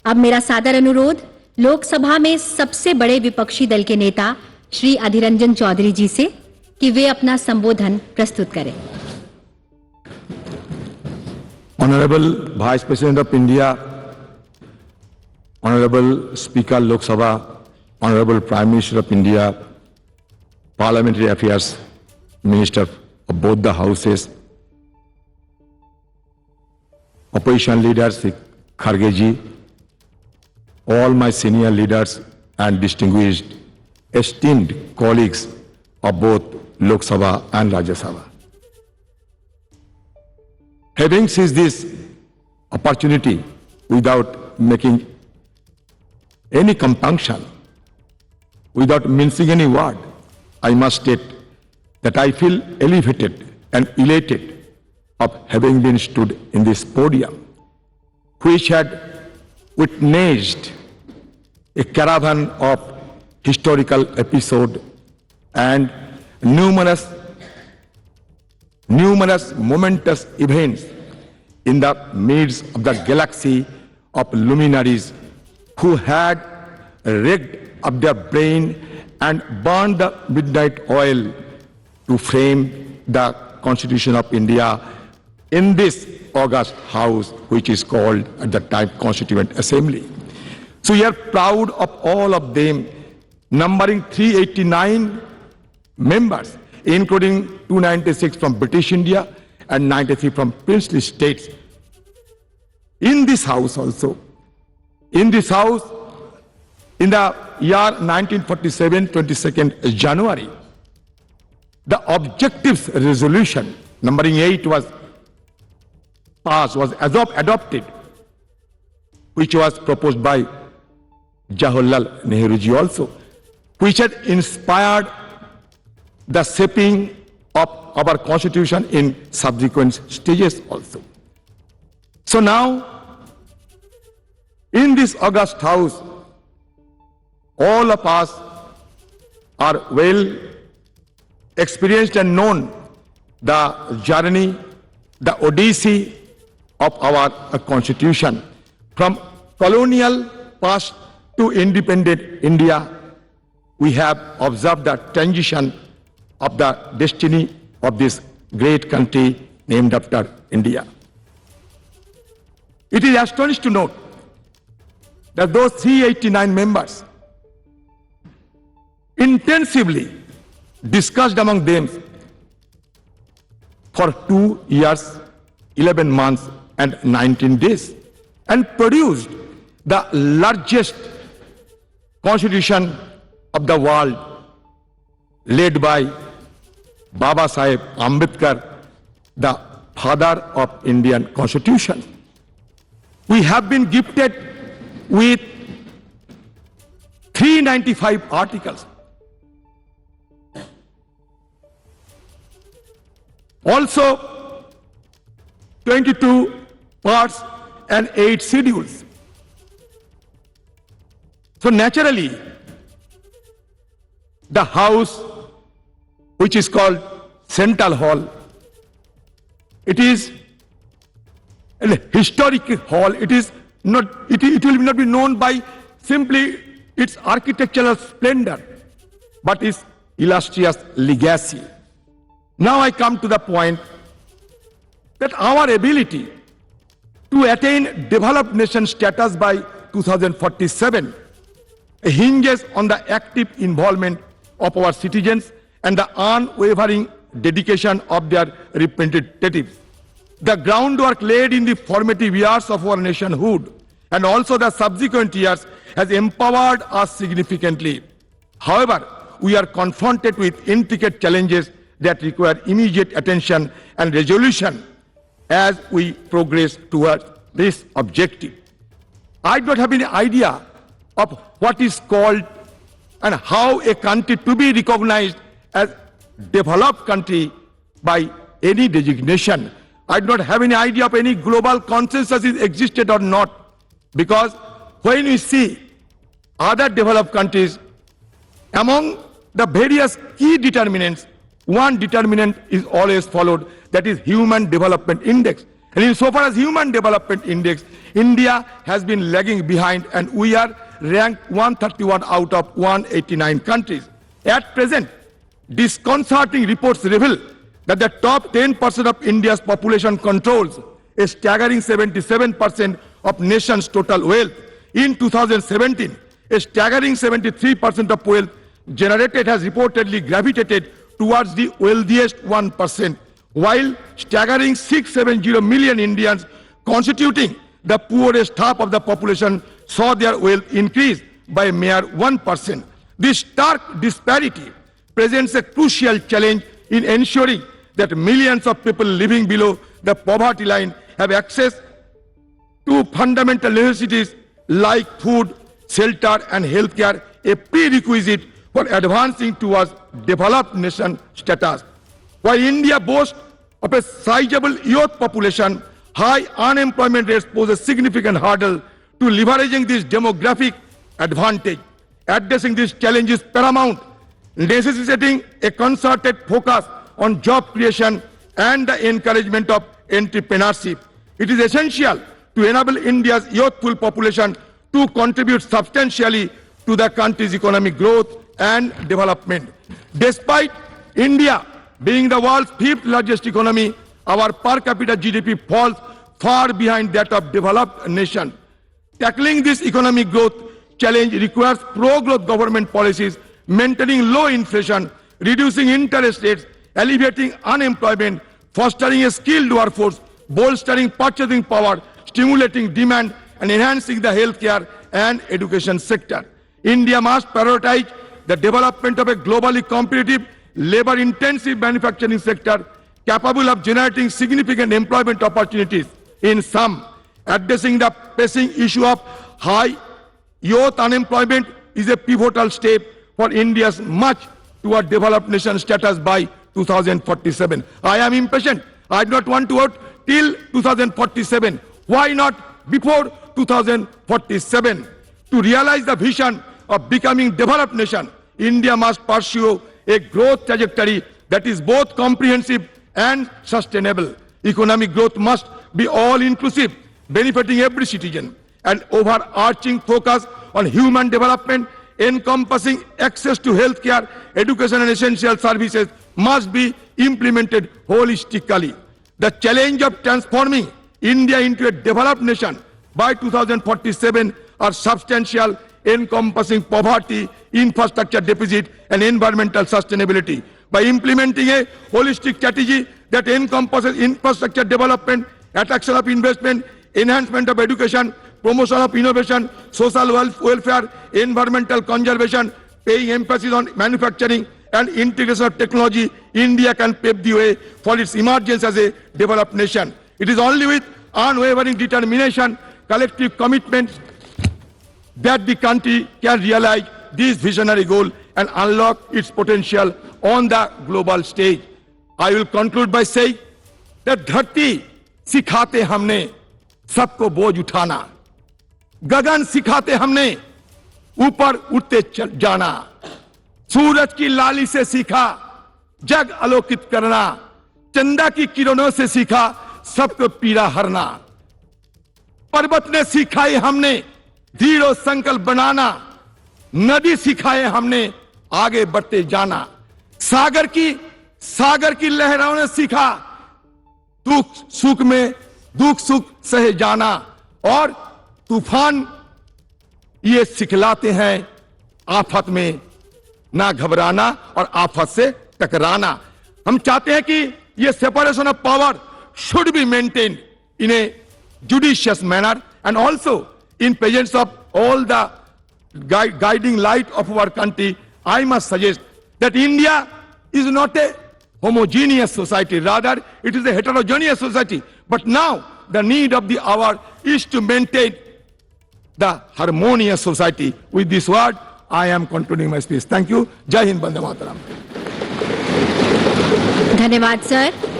अब मेरा सादर अनुरोध लोकसभा में सबसे बड़े विपक्षी दल के नेता श्री अधीर रंजन चौधरी जी से कि वे अपना संबोधन प्रस्तुत करें। Honorable Vice President of India, Honorable Speaker Lok Sabha, Honorable Prime Minister of India, Parliamentary Affairs Minister of both the houses, opposition leaders Kharge ji, all my senior leaders and distinguished esteemed colleagues of both Lok Sabha and Rajya Sabha. Having seized this opportunity without making any compunction, without mincing any word, I must state that I feel elevated and elated of having been stood in this podium, which had witnessed a caravan of historical episodes and numerous momentous events in the midst of the galaxy of luminaries who had rigged up their brain and burned the midnight oil to frame the Constitution of India in this august house, which is called at the time Constituent Assembly. So we are proud of all of them, numbering 389 members, including 296 from British India and 93 from princely states. In this house also, in this house, in the year 1947, 22nd January, the objectives resolution numbering 8 was passed, was adopted, which was proposed by Jawaharlal Nehru ji also, which had inspired the shaping of our constitution in subsequent stages also. So now, in this august house, all of us are well experienced and known the journey, the odyssey of our constitution. From colonial past to independent India, we have observed the transition of the destiny of this great country named after India. It is astonishing to note that those 389 members intensively discussed among them for 2 years, 11 months and 19 days and produced the largest constitution of the world, led by Baba Saheb Ambedkar, the father of Indian Constitution. We have been gifted with 395 articles. Also 22 parts and 8 schedules. So naturally, the house, which is called Central Hall, it is a historic hall. It is not. It will not be known by simply its architectural splendor, but its illustrious legacy. Now I come to the point that our ability to attain developed nation status by 2047 hinges on the active involvement of our citizens and the unwavering dedication of their representatives. The groundwork laid in the formative years of our nationhood and also the subsequent years has empowered us significantly. However, we are confronted with intricate challenges that require immediate attention and resolution as we progress towards this objective. I don't have any idea of what is called and how a country to be recognized as developed country by any designation. I do not have any idea of any global consensus is existed or not, because when we see other developed countries, among the various key determinants, one determinant is always followed, that is Human Development Index. And insofar as Human Development Index, India has been lagging behind and we are ranked 131 out of 189 countries. At present, disconcerting reports reveal that the top 10% of India's population controls a staggering 77% of nation's total wealth. In 2017, a staggering 73% of wealth generated has reportedly gravitated towards the wealthiest 1%, while staggering 670 million Indians constituting the poorest half of the population saw their wealth increase by a mere 1%. This stark disparity presents a crucial challenge in ensuring that millions of people living below the poverty line have access to fundamental necessities like food, shelter and healthcare, a prerequisite for advancing towards developed nation status. While India boasts of a sizable youth population, high unemployment rates pose a significant hurdle to leveraging this demographic advantage. Addressing this challenge is paramount, necessitating a concerted focus on job creation and the encouragement of entrepreneurship. It is essential to enable India's youthful population to contribute substantially to the country's economic growth and development. Despite India being the world's fifth largest economy, our per capita GDP falls far behind that of developed nations. Tackling this economic growth challenge requires pro-growth government policies, maintaining low inflation, reducing interest rates, alleviating unemployment, fostering a skilled workforce, bolstering purchasing power, stimulating demand, and enhancing the healthcare and education sector. India must prioritize the development of a globally competitive, labor-intensive manufacturing sector capable of generating significant employment opportunities. In sum, addressing the pressing issue of high youth unemployment is a pivotal step for India's march toward developed nation status by 2047. I am impatient. I do not want to wait till 2047. Why not before 2047? To realize the vision of becoming developed nation, India must pursue a growth trajectory that is both comprehensive and sustainable. Economic growth must be all-inclusive, benefiting every citizen. An overarching focus on human development, encompassing access to healthcare, education and essential services must be implemented holistically. The challenge of transforming India into a developed nation by 2047 are substantial, encompassing poverty, infrastructure deficit and environmental sustainability. By implementing a holistic strategy that encompasses infrastructure development, attraction of investment, enhancement of education, promotion of innovation, social welfare, environmental conservation, paying emphasis on manufacturing and integration of technology, India can pave the way for its emergence as a developed nation. It is only with unwavering determination, collective commitment that the country can realize this visionary goal and unlock its potential on the global stage. I will conclude by saying that धरती सिखाते हमने सबको बोझ उठाना, गगन सिखाते हमने ऊपर उठते जाना, सूरज की लाली से सीखा जग आलोकित करना, चंदा की किरणों से सीखा सबको पीड़ा हरना, पर्वत ने सिखाई हमने दृढ़ संकल्प बनाना, नदी सिखाए हमने आगे बढ़ते जाना, सागर की लहरों ने सीखा दुख सुख सहे जाना, और तूफान ये सिखलाते हैं आफत में ना घबराना और आफत से टकराना. हम चाहते हैं कि ये separation of power should be maintained in a judicious manner and also in presence of all the guiding light of our country. I must suggest that India is not a homogeneous society, rather it is a heterogeneous society. But now the need of the hour is to maintain the harmonious society. With this word, I am concluding my speech. Thank you. Jai Hind, Bande Mataram. धन्यवाद sir.